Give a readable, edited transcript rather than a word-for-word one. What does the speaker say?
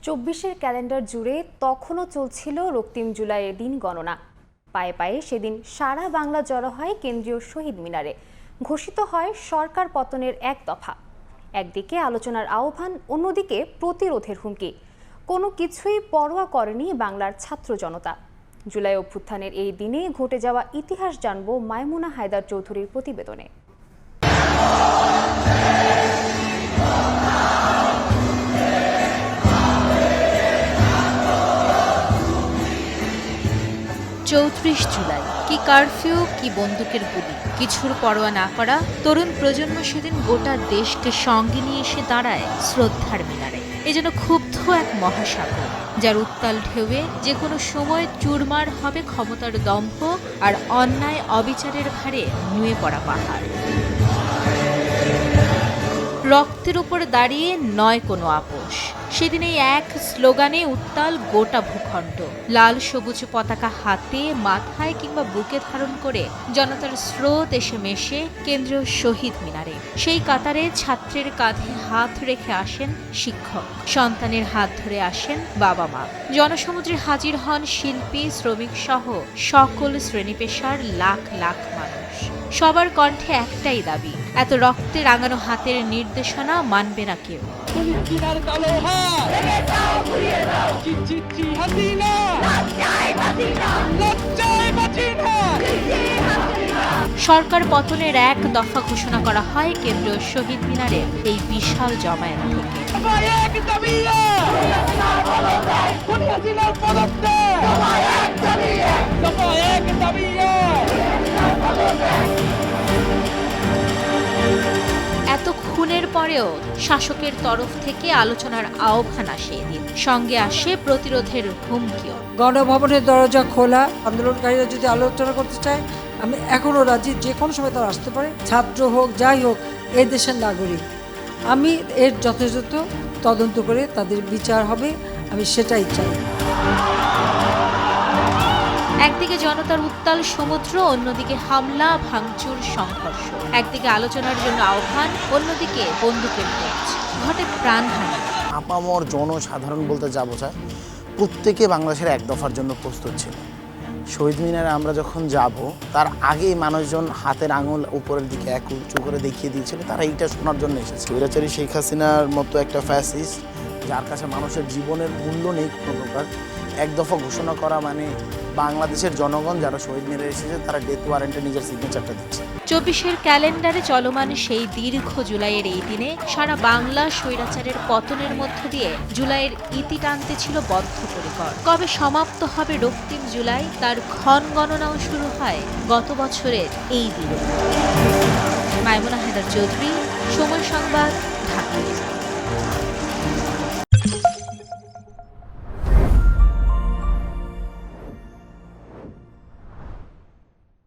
২৪-এর calendar জুড়ে তখনও চলছিল রক্তিম জুলাইয়ের দিন গণনা। পায়ে পায়ে সেদিন সারা বাংলা জড়ো হয় কেন্দ্রীয় শহীদ মিনারে। ঘোষিত হয় সরকার পতনের এক দফা। একদিকে আলোচনার আহ্বান, অন্যদিকে প্রতিরোধের হুমকি। কোনো কিছুই পরোয়া করেনি বাংলার ছাত্র জনতা। জুলাই অভ্যুত্থানের এই দিনে ঘটে যাওয়া ইতিহাস জানব মাইমুনা হায়দার চৌধুরীর প্রতিবেদনে। ৩৪ জুলাই, কি কারফিউ, কি বন্দুকের গুলি, কিছুর পরোয়া না করা তরুণ প্রজন্ম সেদিন গোটা দেশকে সঙ্গে নিয়ে এসে দাঁড়ায় শ্রদ্ধার মিনারে। এ যেন ক্ষুব্ধ এক মহাসাগর, যার উত্তাল ঢেউয়ে যে কোনো সময় চুরমার হবে ক্ষমতার দম্ভ আর অন্যায় অবিচারের ভারে নুয়ে পড়া পাহাড়। রক্তের উপর দাঁড়িয়ে নয় কোনো আপোষ। সেদিন এই এক স্লোগানে উত্তাল গোটা ভূখণ্ড। লাল সবুজ পতাকা হাতে, মাথায় কিংবা বুকে ধারণ করে জনতার স্রোত এসে মেশে কেন্দ্রীয় শহীদ মিনারে। সেই কাতারে ছাত্রের কাঁধে হাত রেখে আসেন শিক্ষক, সন্তানের হাত ধরে আসেন বাবা মা। জনসমুদ্রে হাজির হন শিল্পী, শ্রমিক সহ সকল শ্রেণী পেশার লাখ লাখ মানুষ। সবার কণ্ঠে একটাই দাবি, এত রক্তে রাঙানো হাতের নির্দেশনা মানবে না কেউ। সরকার পতনের এক দফা ঘোষণা করা হয় কেন্দ্রীয় শহীদ মিনারের এই বিশাল জমায়েত থেকে। এত খুনের পরেও শাসকের তরফ থেকে আলোচনার আহ্বান আসে এদিন, সঙ্গে আসে প্রতিরোধের হুমকিও। গণভবনের দরজা খোলা, আন্দোলনকারীরা যদি আলোচনা করতে চায় আমি এখনো রাজি, যে কোনো সময় তারা আসতে পারে। ছাত্র হোক, যাই হোক, এ দেশের নাগরিক। আমি এর যথাযথ তদন্ত করে তাদের বিচার হবে, আমি সেটাই চাই। একদিকে জনতার উত্তাল সমুদ্র, অন্যদিকে হামলা, ভাঙচুর, সংঘর্ষ। একদিকে আলোচনার জন্য আহ্বান, অন্যদিকে বন্দুকের তেজ। ঘটে প্রাণহানি। আপামর জনসাধারণ বলতে যা বোঝায়, প্রত্যেকে বাংলাদেশের এক দফার জন্য প্রস্তুত ছিল। শহীদ মিনারে আমরা যখন যাব, তার আগেই মানুষজন হাতের আঙুল উপরের দিকে এক উঁচু করে দেখিয়ে দিয়েছিল তারা এইটা শোনার জন্য এসেছে। স্বৈরাচারী শেখ হাসিনার মতো একটা ফ্যাসিস্ট, যার কাছে মানুষের জীবনের মূল্য নেই কোনো প্রকার, এক দফা ঘোষণা করা মানে বাংলাদেশের জনগণ যারা শহীদ মিনারে এসেছে তারা ডেথ ওয়ারেন্টে নিজের সিগনেচারটা দিচ্ছে। ২৪-এর ক্যালেন্ডারে চলমান সেই দীর্ঘ জুলাইয়ের এই দিনে সারা বাংলা স্বৈরাচারের পতনের মধ্য দিয়ে জুলাইয়ের ইতি টানতে ছিল বদ্ধপরিকর। কবে সমাপ্ত হবে রক্তিম জুলাই, তার ক্ষণ গণনাও শুরু হয় গত বছরের এই দিনে। মাইমুনা হায়দার চৌধুরী, সময় সংবাদ, ঢাকা।